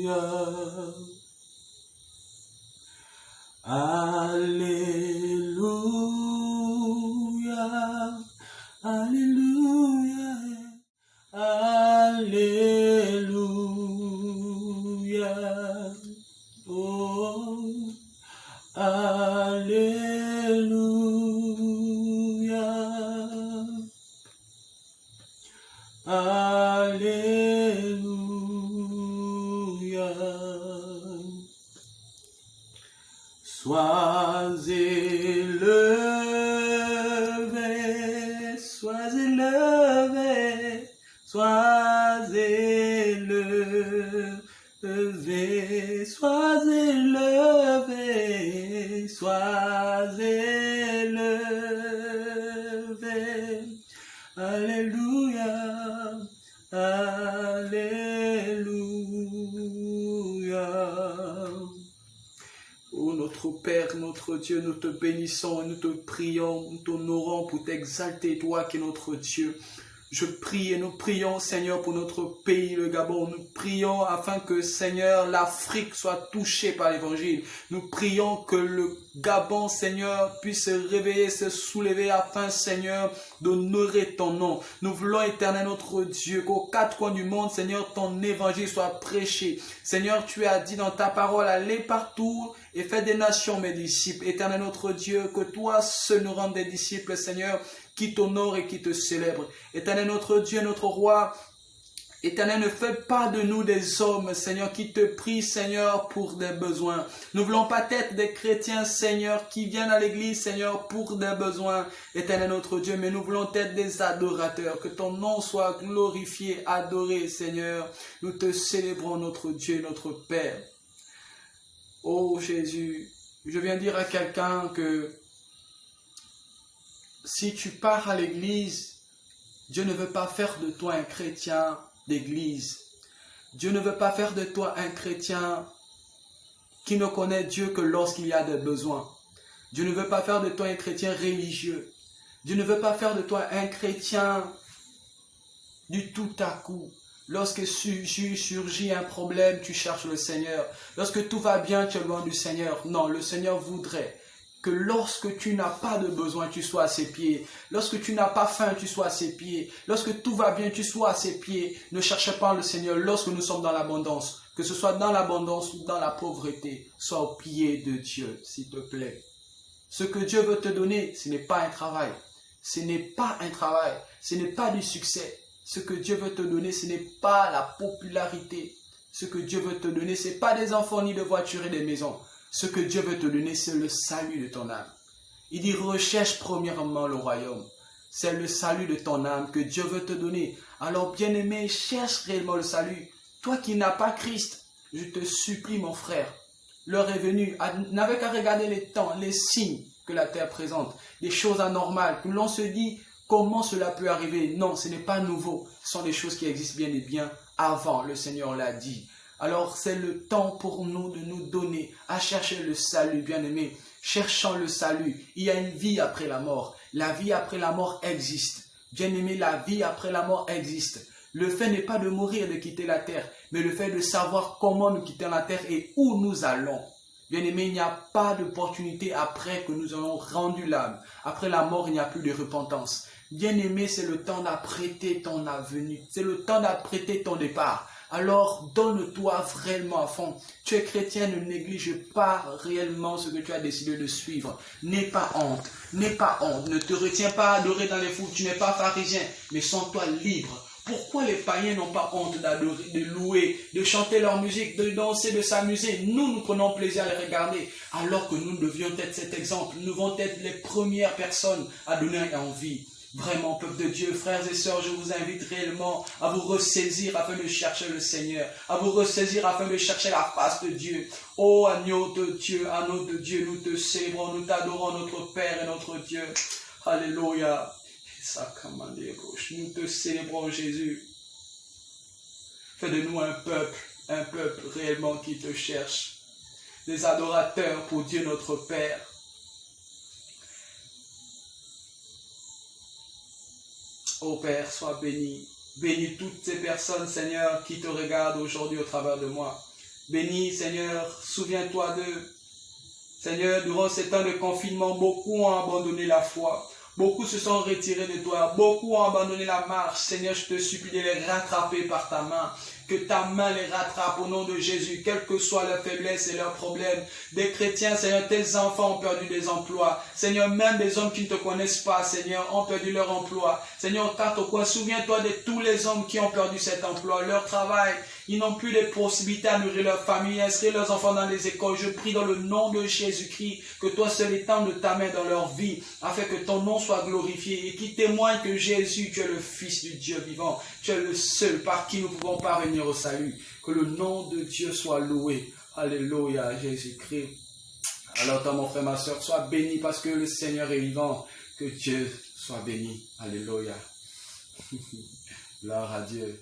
Alléluia, Alléluia, Alléluia, oh, Alléluia, Alléluia. Sois élevé, sois élevé, sois élevé, sois élevé, sois élevé. Alléluia, Alléluia. Oh notre Père, notre Dieu, nous te bénissons et nous te prions, nous t'honorons pour t'exalter, toi qui es notre Dieu. Je prie et nous prions, Seigneur, pour notre pays, le Gabon. Nous prions afin que, Seigneur, l'Afrique soit touchée par l'Évangile. Nous prions que le Gabon, Seigneur, puisse se réveiller, se soulever afin, Seigneur, d'honorer ton nom. Nous voulons, Éternel, notre Dieu, qu'aux quatre coins du monde, Seigneur, ton Évangile soit prêché. Seigneur, tu as dit dans ta parole, allez partout et faites des nations mes disciples. Éternel, notre Dieu, que toi seul nous rende des disciples, Seigneur, qui t'honore et qui te célèbre. Éternel notre Dieu, notre roi, Éternel, ne fais pas de nous des hommes, Seigneur, qui te prient, Seigneur, pour des besoins. Nous ne voulons pas être des chrétiens, Seigneur, qui viennent à l'église, Seigneur, pour des besoins, Éternel notre Dieu, mais nous voulons être des adorateurs. Que ton nom soit glorifié, adoré, Seigneur. Nous te célébrons, notre Dieu, notre Père. Oh Jésus, je viens dire à quelqu'un que si tu pars à l'église, Dieu ne veut pas faire de toi un chrétien d'église. Dieu ne veut pas faire de toi un chrétien qui ne connaît Dieu que lorsqu'il y a des besoins. Dieu ne veut pas faire de toi un chrétien religieux. Dieu ne veut pas faire de toi un chrétien du tout à coup. Lorsque surgit un problème, tu cherches le Seigneur. Lorsque tout va bien, tu es loin du Seigneur. Non, le Seigneur voudrait que lorsque tu n'as pas de besoin, tu sois à ses pieds. Lorsque tu n'as pas faim, tu sois à ses pieds. Lorsque tout va bien, tu sois à ses pieds. Ne cherchez pas le Seigneur lorsque nous sommes dans l'abondance. Que ce soit dans l'abondance ou dans la pauvreté, sois au pied de Dieu, s'il te plaît. Ce que Dieu veut te donner, ce n'est pas un travail. Ce n'est pas un travail. Ce n'est pas du succès. Ce que Dieu veut te donner, ce n'est pas la popularité. Ce que Dieu veut te donner, ce n'est pas des enfants ni de voitures et des maisons. Ce que Dieu veut te donner, c'est le salut de ton âme. Il dit, recherche premièrement le royaume. C'est le salut de ton âme que Dieu veut te donner. Alors, bien-aimé, cherche réellement le salut. Toi qui n'as pas Christ, je te supplie, mon frère, l'heure est venue. N'avez qu'à regarder les temps, les signes que la terre présente, des choses anormales, que l'on se dit, comment cela peut arriver? Non, ce n'est pas nouveau. Ce sont des choses qui existent bien et bien avant. Le Seigneur l'a dit. Alors, c'est le temps pour nous de nous donner à chercher le salut, bien-aimé. Cherchons le salut. Il y a une vie après la mort. La vie après la mort existe. Bien-aimé, la vie après la mort existe. Le fait n'est pas de mourir et de quitter la terre, mais le fait de savoir comment nous quitter la terre et où nous allons. Bien-aimé, il n'y a pas d'opportunité après que nous ayons rendu l'âme. Après la mort, il n'y a plus de repentance. Bien-aimé, c'est le temps d'apprêter ton avenue. C'est le temps d'apprêter ton départ. Alors, donne-toi vraiment à fond. Tu es chrétien, ne néglige pas réellement ce que tu as décidé de suivre. N'aie pas honte. N'aie pas honte. Ne te retiens pas à adorer dans les foules. Tu n'es pas pharisien, mais sens-toi libre. Pourquoi les païens n'ont pas honte d'adorer, de louer, de chanter leur musique, de danser, de s'amuser? Nous prenons plaisir à les regarder, alors que nous devions être cet exemple. Nous devons être les premières personnes à donner envie. Vraiment, peuple de Dieu, frères et sœurs, je vous invite réellement à vous ressaisir afin de chercher le Seigneur, à vous ressaisir afin de chercher la face de Dieu. Ô agneau de Dieu, nous te célébrons, nous t'adorons, notre Père et notre Dieu. Alléluia. Nous te célébrons, Jésus. Fais de nous un peuple réellement qui te cherche. Des adorateurs pour Dieu notre Père. Ô Père, sois béni. Bénis toutes ces personnes, Seigneur, qui te regardent aujourd'hui au travers de moi. Bénis, Seigneur, souviens-toi d'eux. Seigneur, durant ces temps de confinement, beaucoup ont abandonné la foi. Beaucoup se sont retirés de toi. Beaucoup ont abandonné la marche. Seigneur, je te supplie de les rattraper par ta main. Que ta main les rattrape au nom de Jésus, quelle que soit leur faiblesse et leurs problèmes. Des chrétiens, Seigneur, tes enfants ont perdu des emplois. Seigneur, même des hommes qui ne te connaissent pas, Seigneur, ont perdu leur emploi. Seigneur, carte au coin, souviens-toi de tous les hommes qui ont perdu cet emploi, leur travail. Ils n'ont plus de possibilités à nourrir leur famille, à inscrire leurs enfants dans les écoles. Je prie dans le nom de Jésus-Christ que toi seul étende ta main dans leur vie, afin que ton nom soit glorifié et qui témoigne que Jésus, tu es le Fils du Dieu vivant. Tu es le seul par qui nous pouvons parvenir au salut. Que le nom de Dieu soit loué. Alléluia, Jésus-Christ. Alors toi, mon frère, ma soeur, sois béni parce que le Seigneur est vivant. Que Dieu soit béni. Alléluia. Gloire à Dieu.